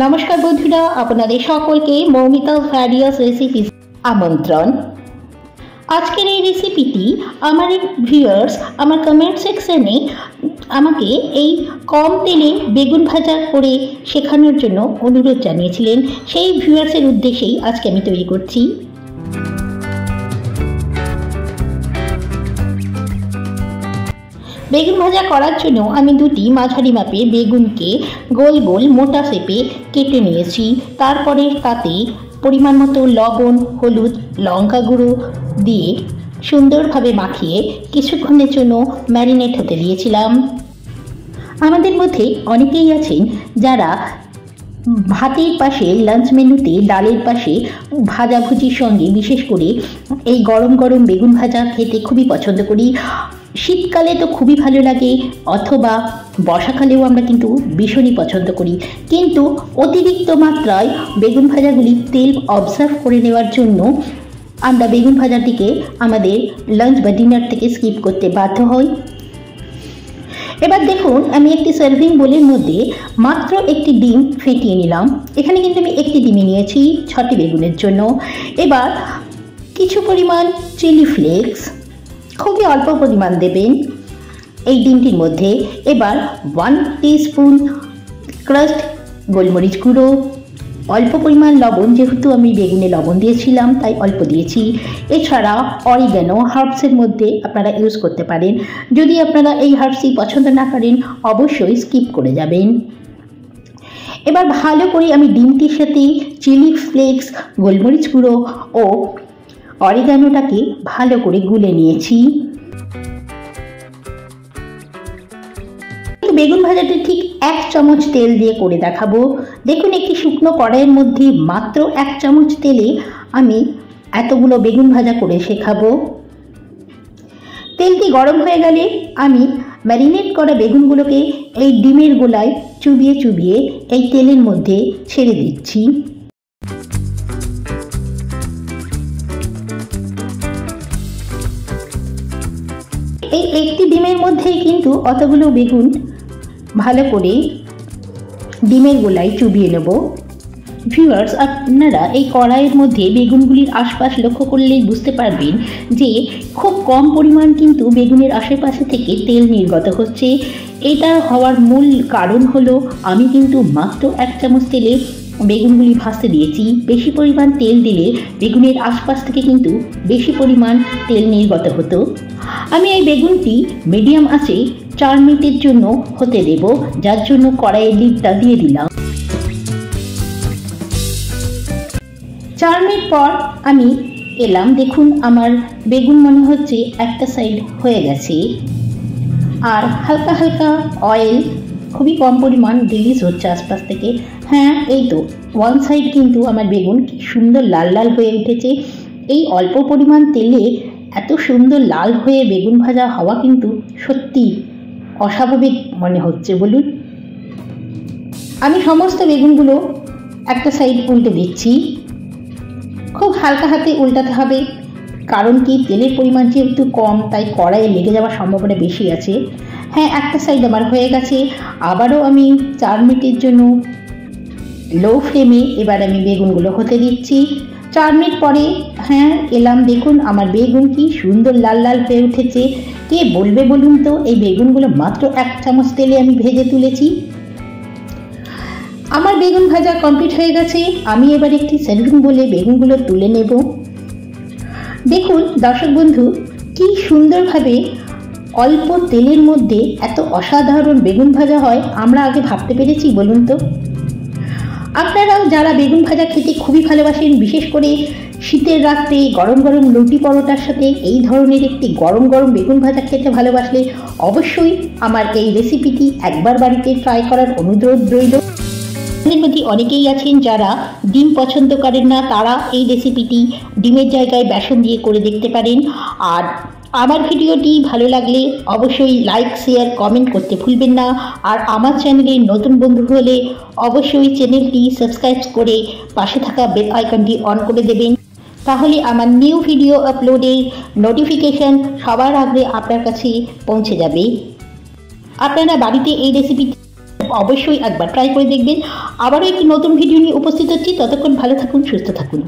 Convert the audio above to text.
নমস্কার বন্ধুরা, আপনাদের সকলকে মৌমিতাস ভ্যারিয়াস রেসিপিস আমন্ত্রণ। আজকের এই রেসিপিটি আমার ভিউয়ার্স আমার কমেন্ট সেকশনে আমাকে এই কম তেলে বেগুন ভাজা করে শেখানোর জন্য অনুরোধ জানিয়েছিলেন। সেই ভিউয়ার্সের উদ্দেশ্যেই আজকে আমি তৈরি করছি। বেগুন ভাজা করার জন্য আমি দুটি মাঝারি মাপের বেগুনকে গোল গোল মোটা শেপে কেটে নিয়েছি। তারপরে তাতে পরিমাণ মতো লবণ, হলুদ, লঙ্কা গুঁড়ো দিয়ে সুন্দরভাবে মাখিয়ে কিছুক্ষণের জন্য ম্যারিনেট হতে দিয়েছিলাম। আমাদের মধ্যে অনেকেই আছেন যারা ভাতের পাশে লাঞ্চ মেনুতে ডালের পাশে ভাজাভুজির সঙ্গে বিশেষ করে এই গরম গরম বেগুন ভাজা খেতে খুবই পছন্দ করি। শীতকালে তো খুবই ভালো লাগে, অথবা বর্ষাকালেও আমরা কিন্তু ভীষণই পছন্দ করি। কিন্তু অতিরিক্ত মাত্রায় বেগুন ভাজাগুলি তেল অবজার্ভ করে নেওয়ার জন্য আমরা বেগুন ভাজাটিকে আমাদের লাঞ্চ বা ডিনার থেকে স্কিপ করতে বাধ্য হই। এবার দেখুন, আমি একটি সার্ভিং বোলের মধ্যে মাত্র একটি ডিম ফেটিয়ে নিলাম। এখানে কিন্তু আমি একটি ডিমই নিয়েছি 6টি বেগুনের জন্য। এবার কিছু পরিমাণ চিলি ফ্লেক্স, খুবই অল্প পরিমাণ দেবেন এই ডিমটির মধ্যে। এবার 1 টিস্পুন ক্রাস্ট গোলমরিচ গুঁড়ো, অল্প পরিমাণ লবণ, যেহেতু আমি বেগুনে লবণ দিয়েছিলাম তাই অল্প দিয়েছি। এছাড়া অরিগ্যানো হার্বসের মধ্যে আপনারা ইউজ করতে পারেন। যদি আপনারা এই হার্বসই পছন্দ না করেন অবশ্যই স্কিপ করে যাবেন। এবার ভালো করে আমি ডিমটির সাথে চিলি ফ্লেক্স, গোলমরিচ গুঁড়ো ও অরিগ্যানোটাকে ভালো করে গুলে নিয়েছি। বেগুন ভাজাটি ঠিক 1 চামচ তেল দিয়ে করে দেখাবো। দেখুন, একটি শুকনো কড়াইয়ের মধ্যে মাত্র 1 চামচ তেলে আমি এতগুলো বেগুন ভাজা করে শেখাবো। তেলটি গরম হয়ে গেলে আমি ম্যারিনেট করা বেগুনগুলোকে এই ডিমের গোলায় চুবিয়ে চুবিয়ে এই তেলের মধ্যে ছেড়ে দিচ্ছি। এই একটি ডিমের মধ্যেই কিন্তু অতগুলো বেগুন ভালো করে ডিমের গোলায় চুবিয়ে নেব। ভিউয়ার্স, আপনারা এই কড়াইয়ের মধ্যে বেগুনগুলির আশপাশ লক্ষ্য করলেই বুঝতে পারবেন যে খুব কম পরিমাণ কিন্তু বেগুনের আশেপাশে থেকে তেল নির্গত হচ্ছে। এটা হওয়ার মূল কারণ হলো আমি কিন্তু মাত্র 1 চামচ তেলে বেগুনগুলি ভাজতে দিয়েছি। বেশি পরিমাণ তেল দিলে বেগুনের আশপাশ থেকে কিন্তু বেশি পরিমাণ তেল নির্গত হতো। আমি এই বেগুনটি মিডিয়াম আঁচে 4 মিনিটের জন্য হতে দেব, যার জন্য কড়াইয়ের লিডটা দিয়ে দিলাম। 4 মিনিট পর আমি এলাম। দেখুন, আমার বেগুন মনে হচ্ছে একটা সাইড হয়ে গেছে, আর হালকা হালকা অয়েল খুবই কম পরিমাণ রিলিজ হচ্ছে আশপাশ থেকে। হ্যাঁ, এই তো 1 সাইড কিন্তু আমার বেগুন কি সুন্দর লাল লাল হয়ে উঠেছে। এই অল্প পরিমাণ তেলে এত সুন্দর লাল হয়ে বেগুন ভাজা হওয়া কিন্তু সত্যি অস্বাভাবিক মনে হচ্ছে, বলুন। আমি সমস্ত বেগুনগুলো একটা সাইড উল্টে দিচ্ছি। খুব হালকা হাতে উল্টাতে হবে, কারণ কি তেলের পরিমাণ যেহেতু কম তাই কড়াইয়ে লেগে যাওয়ার সম্ভাবনা বেশি আছে। হ্যাঁ, একটা সাইড আমার হয়ে গেছে। আবারও আমি 4 মিনিটের জন্য লো ফ্লেমে এবার আমি বেগুনগুলো হতে দিচ্ছি। 4 মিনিট পরে হ্যাঁ এলাম। দেখুন, আমার বেগুন কি সুন্দর লাল লাল হয়ে উঠেছে। কে বলবে বলুন তো, এই বেগুনগুলো মাত্র 1 চামচ তেলে আমি ভেজে তুলেছি। আমার বেগুন ভাজা কমপ্লিট হয়ে গেছে। আমি এবার একটি সার্ভিং বলে বেগুনগুলো তুলে নেব। দেখুন দর্শক বন্ধু, কি সুন্দরভাবে অল্প তেলের মধ্যে এত অসাধারণ বেগুন ভাজা হয় আমরা আগে ভাবতে পেরেছি বলুন তো। আপনারাও যারা বেগুন ভাজা খেতে খুবই ভালোবাসেন, বিশেষ করে শীতের রাত্রে গরম গরম রুটি পরোটার সাথে এই ধরনের একটি গরম গরম বেগুন ভাজা খেতে ভালোবাসলে অবশ্যই আমার এই রেসিপিটি একবার বাড়িতে ট্রাই করার অনুরোধ রইল। আপনাদের মধ্যে অনেকেই আছেন যারা ডিম পছন্দ করেন না, তারা এই রেসিপিটি ডিমের জায়গায় বেসন দিয়ে করে দেখতে পারেন। আর আমার ভিডিওটি ভালো লাগলে অবশ্যই লাইক, শেয়ার, কমেন্ট করতে ভুলবেন না। আর আমার চ্যানেলের নতুন বন্ধু হলে অবশ্যই চ্যানেলটি সাবস্ক্রাইব করে পাশে থাকা বেল আইকনটি অন করে দেবেন, তাহলে আমার নিউ ভিডিও আপলোডের নোটিফিকেশন সবার আগে আপনার কাছে পৌঁছে যাবে। আপনারা বাড়িতে এই রেসিপি অবশ্যই একবার ট্রাই করে দেখবেন। আবারও একটি নতুন ভিডিও নিয়ে উপস্থিত হচ্ছি, ততক্ষণ ভালো থাকুন, সুস্থ থাকুন।